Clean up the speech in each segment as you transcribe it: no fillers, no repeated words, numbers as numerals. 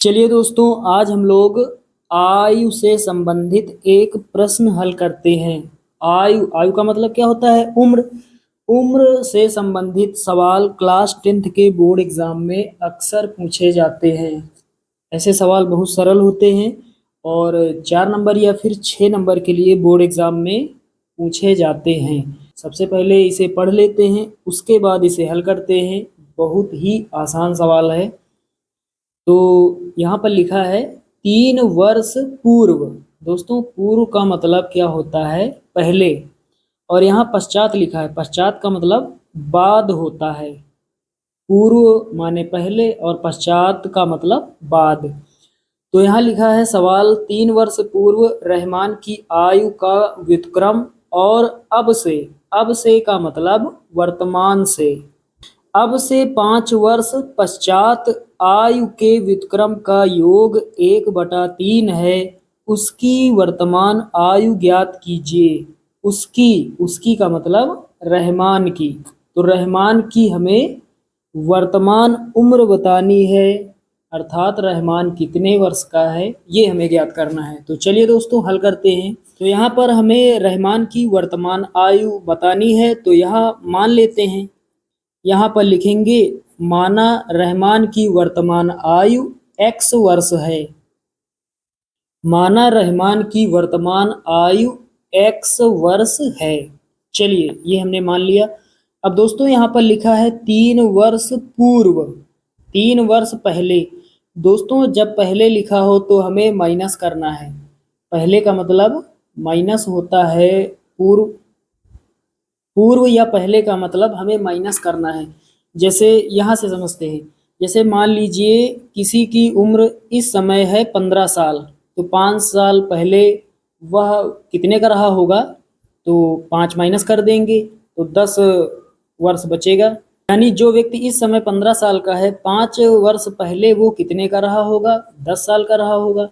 चलिए दोस्तों, आज हम लोग आयु से संबंधित एक प्रश्न हल करते हैं। आयु आयु का मतलब क्या होता है? उम्र। उम्र से संबंधित सवाल क्लास 10th के बोर्ड एग्जाम में अक्सर पूछे जाते हैं। ऐसे सवाल बहुत सरल होते हैं और 4 नंबर या फिर 6 नंबर के लिए बोर्ड एग्जाम में पूछे जाते हैं। सबसे पहले इसे पढ़ लेते हैं, उसके बाद इसे हल करते हैं। बहुत ही आसान सवाल है। तो यहाँ पर लिखा है 3 वर्ष पूर्व। दोस्तों, पूर्व का मतलब क्या होता है? पहले। और यहाँ पश्चात लिखा है, पश्चात का मतलब बाद होता है। पूर्व माने पहले और पश्चात का मतलब बाद। तो यहाँ लिखा है सवाल, 3 वर्ष पूर्व रहमान की आयु का व्युत्क्रम और अब से का मतलब वर्तमान से, अब से 5 वर्ष पश्चात आयु के व्युत्क्रम का योग 1/3 है। उसकी वर्तमान आयु ज्ञात कीजिए। उसकी उसकी का मतलब रहमान की। तो रहमान की हमें वर्तमान उम्र बतानी है, अर्थात रहमान कितने वर्ष का है ये हमें ज्ञात करना है। तो चलिए दोस्तों, हल करते हैं। तो यहाँ पर हमें रहमान की वर्तमान आयु बतानी है, तो यहाँ मान लेते हैं। यहाँ पर लिखेंगे, माना रहमान की वर्तमान आयु x वर्ष है। माना रहमान की वर्तमान आयु x वर्ष है। चलिए, ये हमने मान लिया। अब दोस्तों, यहाँ पर लिखा है 3 वर्ष पूर्व, 3 वर्ष पहले। दोस्तों, जब पहले लिखा हो तो हमें माइनस करना है। पहले का मतलब माइनस होता है पूर्व। पूर्व या पहले का मतलब हमें माइनस करना है। जैसे यहाँ से समझते हैं। जैसे मान लीजिए किसी की उम्र इस समय है 15 साल, तो 5 साल पहले वह कितने का रहा होगा? तो 5 माइनस कर देंगे तो 10 वर्ष बचेगा। यानी जो व्यक्ति इस समय 15 साल का है, 5 वर्ष पहले वो कितने का रहा होगा? 10 साल का रहा होगा।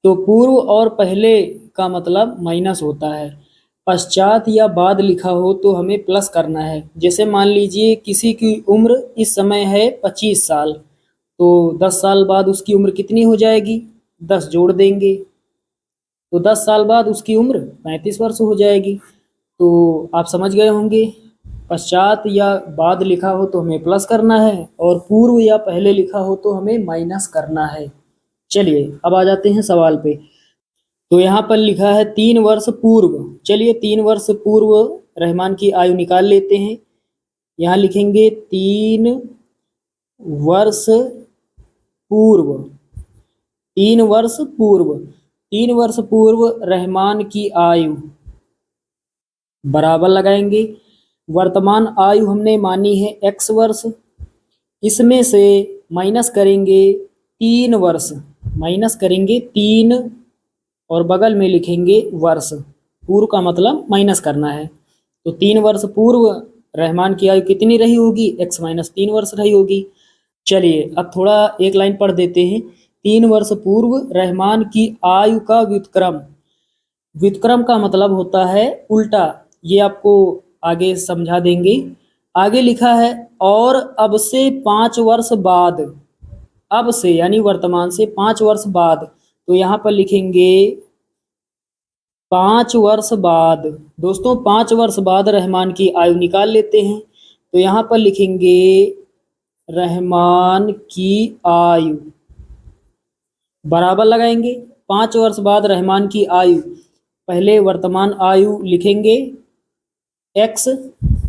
तो पूर्व और पहले का मतलब माइनस होता है। पश्चात या बाद लिखा हो तो हमें प्लस करना है। जैसे मान लीजिए किसी की उम्र इस समय है 25 साल, तो 10 साल बाद उसकी उम्र कितनी हो जाएगी? 10 जोड़ देंगे तो 10 साल बाद उसकी उम्र 35 वर्ष हो जाएगी। तो आप समझ गए होंगे, पश्चात या बाद लिखा हो तो हमें प्लस करना है और पूर्व या पहले लिखा हो तो हमें माइनस करना है। चलिए, अब आ जाते हैं सवाल पे। तो यहाँ पर लिखा है 3 वर्ष पूर्व। चलिए, 3 वर्ष पूर्व रहमान की आयु निकाल लेते हैं। यहाँ लिखेंगे 3 वर्ष पूर्व। 3 वर्ष पूर्व रहमान की आयु बराबर लगाएंगे। वर्तमान आयु हमने मानी है x वर्ष, इसमें से माइनस करेंगे 3 वर्ष, माइनस करेंगे 3 और बगल में लिखेंगे वर्ष। पूर्व का मतलब माइनस करना है। तो 3 वर्ष पूर्व रहमान की आयु कितनी रही होगी? x-3 वर्ष रही होगी। चलिए, अब थोड़ा एक लाइन पढ़ देते हैं। 3 वर्ष पूर्व रहमान की आयु का व्युत्क्रम। व्युत्क्रम का मतलब होता है उल्टा। ये आपको आगे समझा देंगे। आगे लिखा है, और अब से 5 वर्ष बाद। अब से यानी वर्तमान से 5 वर्ष बाद, तो यहाँ पर लिखेंगे 5 वर्ष बाद। दोस्तों, 5 वर्ष बाद रहमान की आयु निकाल लेते हैं। तो यहाँ पर लिखेंगे रहमान की आयु बराबर लगाएंगे 5 वर्ष बाद रहमान की आयु। पहले वर्तमान आयु लिखेंगे x,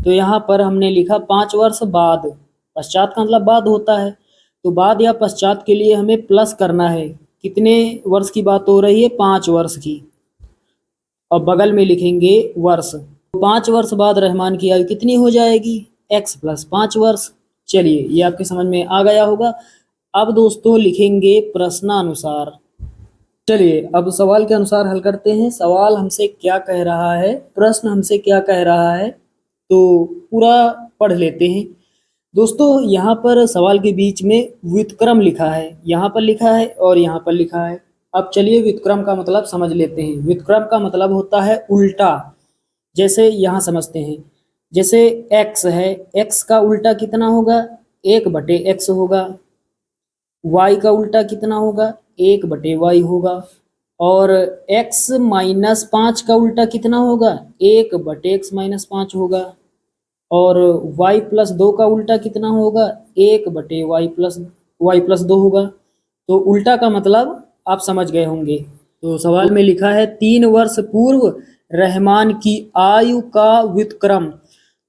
तो यहाँ पर हमने लिखा 5 वर्ष बाद। पश्चात का मतलब बाद होता है, तो बाद या पश्चात के लिए हमें प्लस करना है। कितने वर्ष की बात हो रही है? 5 वर्ष की। और बगल में लिखेंगे वर्ष। 5 वर्ष बाद रहमान की आयु कितनी हो जाएगी? x+5 वर्ष। चलिए, ये आपके समझ में आ गया होगा। अब दोस्तों लिखेंगे प्रश्नानुसार। चलिए, अब सवाल के अनुसार हल करते हैं। सवाल हमसे क्या कह रहा है, प्रश्न हमसे क्या कह रहा है, तो पूरा पढ़ लेते हैं। दोस्तों, यहाँ पर सवाल के बीच में व्युत्क्रम लिखा है, यहाँ पर लिखा है और यहाँ पर लिखा है। अब चलिए व्युत्क्रम का मतलब समझ लेते हैं। व्युत्क्रम का मतलब होता है उल्टा। जैसे यहाँ समझते हैं। जैसे x है, x का उल्टा कितना होगा? 1/x होगा। y का उल्टा कितना होगा, 1/y होगा। और x माइनस 5 का उल्टा कितना होगा, 1/x माइनस 5 होगा। और y प्लस 2 का उल्टा कितना होगा, 1/y प्लस 2 होगा। तो उल्टा का मतलब आप समझ गए होंगे। तो सवाल में लिखा है 3 वर्ष पूर्व रहमान की आयु का व्युत्क्रम।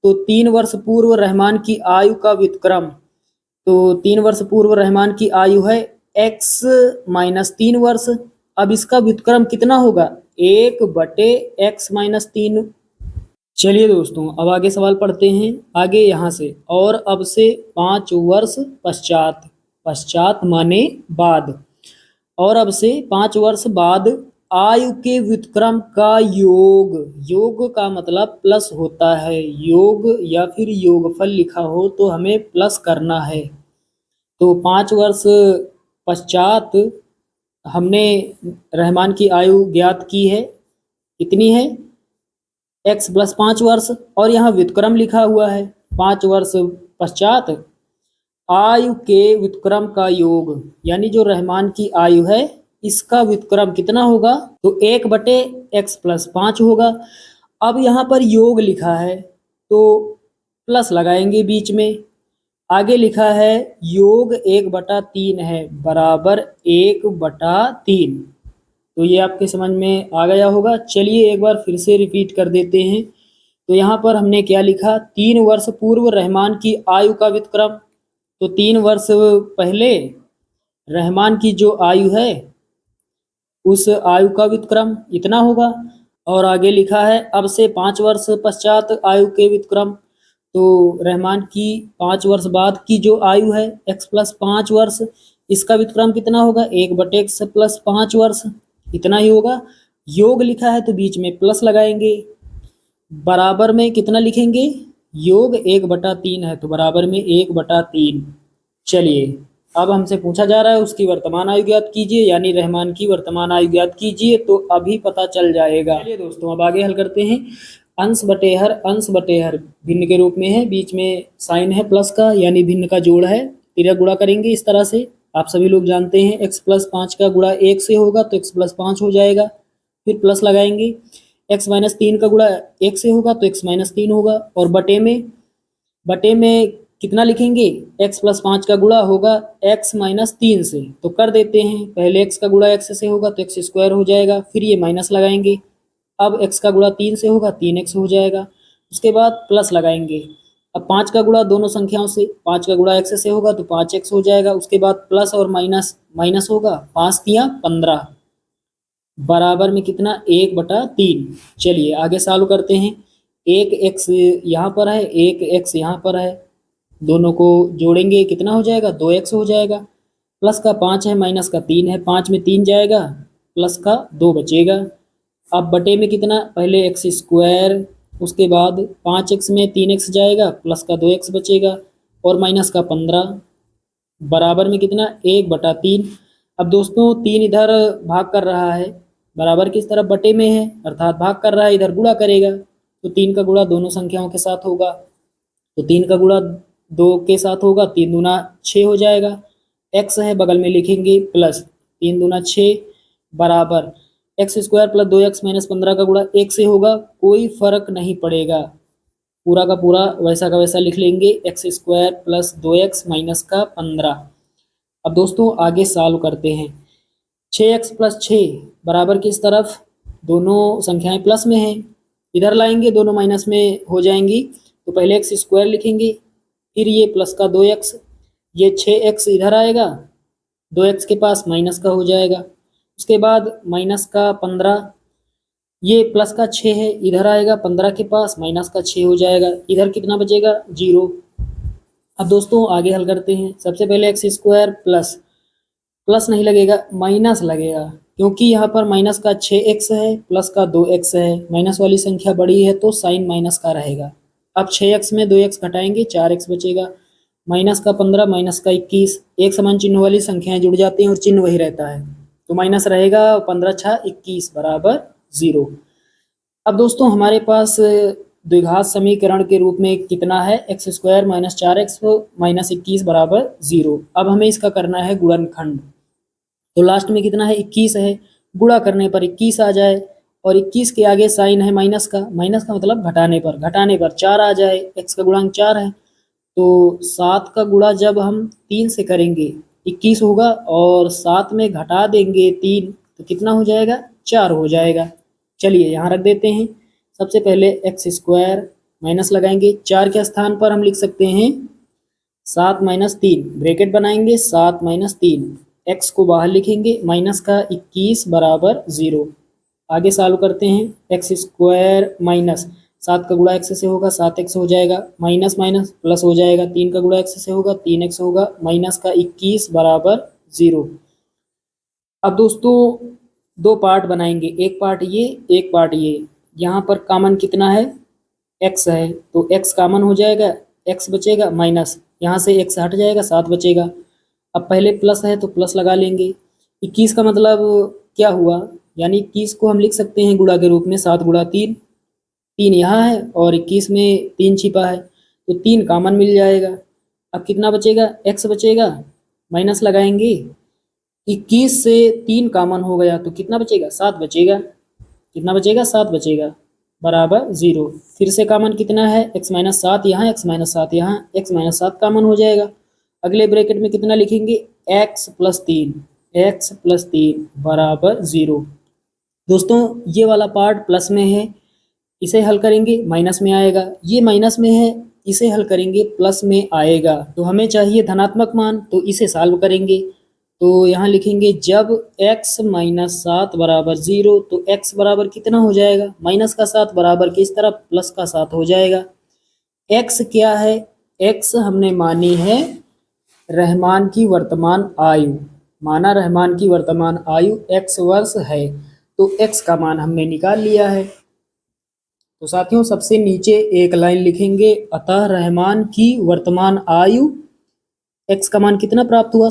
तो 3 वर्ष पूर्व रहमान की आयु का व्युत्क्रम, तो 3 वर्ष पूर्व रहमान की आयु है x माइनस 3 वर्ष। अब इसका व्युत्क्रम कितना होगा, 1/x-3। चलिए दोस्तों, अब आगे सवाल पढ़ते हैं। आगे यहाँ से, और अब से 5 वर्ष पश्चात, पश्चात माने बाद, और अब से 5 वर्ष बाद आयु के व्युत्क्रम का योग, योग का मतलब प्लस होता है, योग या फिर योगफल लिखा हो तो हमें प्लस करना है। तो 5 वर्ष पश्चात हमने रहमान की आयु ज्ञात की है, कितनी है, x प्लस 5 वर्ष। और यहाँ व्युत्क्रम लिखा हुआ है 5 वर्ष पश्चात आयु के व्युत्क्रम का योग, यानी जो रहमान की आयु है इसका व्युत्क्रम कितना होगा, तो 1/x+5 होगा। अब यहाँ पर योग लिखा है तो प्लस लगाएंगे बीच में। आगे लिखा है योग 1/3 है, बराबर 1/3। तो ये आपके समझ में आ गया होगा। चलिए एक बार फिर से रिपीट कर देते हैं। तो यहाँ पर हमने क्या लिखा, 3 वर्ष पूर्व रहमान की आयु का व्युत्क्रम। तो 3 वर्ष पहले रहमान की जो आयु है उस आयु का व्युत्क्रम इतना होगा। और आगे लिखा है अब से 5 वर्ष पश्चात आयु के व्युत्क्रम। तो रहमान की 5 वर्ष बाद की जो आयु है x+5 वर्ष, इसका व्युत्क्रम कितना होगा, 1/x+5 वर्ष, इतना ही होगा। योग लिखा है तो बीच में प्लस लगाएंगे, बराबर में कितना लिखेंगे, योग 1/3 है तो बराबर में 1/3। चलिए अब हमसे पूछा जा रहा है उसकी वर्तमान आयु ज्ञात कीजिए, यानी रहमान की वर्तमान आयु ज्ञात कीजिए, तो अभी पता चल जाएगा। चलिए दोस्तों अब आगे हल करते हैं। अंश बटे हर भिन्न के रूप में है, बीच में साइन है प्लस का, यानी भिन्न का जोड़ है। तिर्यक गुणा करेंगे इस तरह से, आप सभी लोग जानते हैं x+5 का गुणा 1 से होगा तो x+5 हो जाएगा। फिर प्लस लगाएंगे, x-3 का गुणा 1 से होगा तो x-3 होगा। और बटे में कितना लिखेंगे, x+5 का गुणा होगा x-3 से, तो कर देते हैं। पहले x का गुणा x से होगा तो x² हो जाएगा, फिर ये माइनस लगाएंगे। अब x का गुणा 3 से होगा 3x हो जाएगा, उसके बाद प्लस लगाएंगे। अब 5 का गुणा दोनों संख्याओं से, 5 का गुणा x से होगा तो 5x हो जाएगा, उसके बाद प्लस और माइनस होगा, 5×3=15, बराबर में कितना, 1/3। चलिए आगे सॉल्व करते हैं। 1x यहाँ पर है, 1x यहाँ पर है, दोनों को जोड़ेंगे कितना हो जाएगा, 2x हो जाएगा। प्लस का 5 है, माइनस का 3 है, 5 में 3 जाएगा, प्लस का 2 बचेगा। अब बटे में कितना, पहले x², उसके बाद 5x में 3x जाएगा, प्लस का 2x बचेगा, और माइनस का 15, बराबर में कितना, 1/3। अब दोस्तों 3 इधर भाग कर रहा है, बराबर किस तरफ, बटे में है, अर्थात भाग कर रहा है, इधर गुणा करेगा। तो 3 का गुणा दोनों संख्याओं के साथ होगा, तो 3 का गुणा 2 के साथ होगा, 3 दूना 6 हो जाएगा। x है बगल में लिखेंगे प्लस, 3 दूना 6, बराबर x² + 2x - 15 का गुणा 1 से होगा, कोई फर्क नहीं पड़ेगा, पूरा का पूरा वैसा का वैसा लिख लेंगे, x² + 2x - 15। अब दोस्तों आगे सॉल्व करते हैं। 6x + 6 बराबर किस तरफ, दोनों संख्याएं प्लस में हैं, इधर लाएंगे दोनों माइनस में हो जाएंगी। तो पहले x² लिखेंगे, फिर ये प्लस का 2x, ये 6x इधर आएगा, 2x के पास माइनस का हो जाएगा, उसके बाद माइनस का 15, ये प्लस का 6 है, इधर आएगा 15 के पास, माइनस का 6 हो जाएगा, इधर कितना बचेगा, 0। अब दोस्तों आगे हल करते हैं। सबसे पहले x² प्लस नहीं लगेगा, माइनस लगेगा, क्योंकि यहाँ पर माइनस का 6x है, प्लस का 2x है, माइनस वाली संख्या बड़ी है तो साइन माइनस का रहेगा। अब 6x में 2x घटाएंगे, 4x बचेगा, माइनस का 15, माइनस का 21, एक समान चिन्ह वाली संख्याएं जुड़ जाती हैं और चिन्ह वही रहता है, तो माइनस रहेगा, 15×6 = 21 बराबर 0। अब दोस्तों हमारे पास द्विघात समीकरण के रूप में कितना है, x square minus 4x minus 21 बराबर 0। अब हमें इसका करना है गुणनखंड। तो लास्ट में कितना है, 21 है, गुणा करने पर 21 आ जाए और 21 के आगे साइन है माइनस का मतलब घटाने पर 4 आ जाए, x का गुणांक 4 है। तो 7 का गुणा जब हम 3 से करेंगे 21 होगा और 7 में घटा देंगे 3 तो कितना हो जाएगा, 4 हो जाएगा। चलिए यहाँ रख देते हैं। सबसे पहले एक्स स्क्वायर माइनस लगाएंगे, 4 के स्थान पर हम लिख सकते हैं 7 माइनस 3, ब्रैकेट बनाएंगे 7 माइनस 3, एक्स को बाहर लिखेंगे माइनस का 21 बराबर 0। आगे सॉल्व करते हैं, एक्स स्क्वायर माइनस 7 का गुणा एक्स से होगा 7x हो जाएगा, माइनस माइनस प्लस हो जाएगा, 3 का गुणा एक्स से होगा 3x होगा, माइनस का 21 बराबर 0। अब दोस्तों दो पार्ट बनाएंगे, एक पार्ट ये एक पार्ट ये। यहाँ पर कॉमन कितना है, x है, तो x कॉमन हो जाएगा, x बचेगा माइनस, यहाँ से x हट जाएगा 7 बचेगा। अब पहले प्लस है तो प्लस लगा लेंगे। 21 का मतलब क्या हुआ, यानी 21 को हम लिख सकते हैं गुणा के रूप में 7 गुणा 3, 3 यहाँ है और 21 में 3 छिपा है तो 3 कॉमन मिल जाएगा। अब कितना बचेगा, x बचेगा, माइनस लगाएंगे, 21 से 3 कॉमन हो गया तो कितना बचेगा, 7 बचेगा, कितना बचेगा, 7 बचेगा बराबर 0। फिर से कॉमन कितना है, x माइनस 7 यहाँ, x माइनस 7 यहाँ, x माइनस 7 कॉमन हो जाएगा। अगले ब्रैकेट में कितना लिखेंगे, x प्लस 3 बराबर 0। दोस्तों ये वाला पार्ट प्लस में है, इसे हल करेंगे माइनस में आएगा, ये माइनस में है, इसे हल करेंगे प्लस में आएगा। तो हमें चाहिए धनात्मक मान, तो इसे सॉल्व करेंगे। तो यहाँ लिखेंगे जब x माइनस 7 बराबर 0 तो x बराबर कितना हो जाएगा, माइनस का 7 बराबर किस तरफ, प्लस का 7 हो जाएगा। x क्या है, x हमने मानी है रहमान की वर्तमान आयु, माना रहमान की वर्तमान आयु x वर्ष है, तो x का मान हमने निकाल लिया है। तो साथियों सबसे नीचे एक लाइन लिखेंगे, अतः रहमान की वर्तमान आयु x का मान कितना प्राप्त हुआ,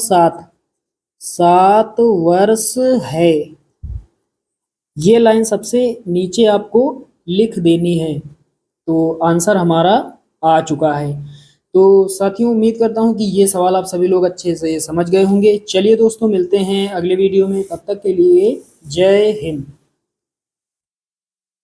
7 वर्ष है। ये लाइन सबसे नीचे आपको लिख देनी है, तो आंसर हमारा आ चुका है। तो साथियों उम्मीद करता हूँ कि ये सवाल आप सभी लोग अच्छे से समझ गए होंगे। चलिए दोस्तों मिलते हैं अगले वीडियो में, तब तक के लिए जय हिंद।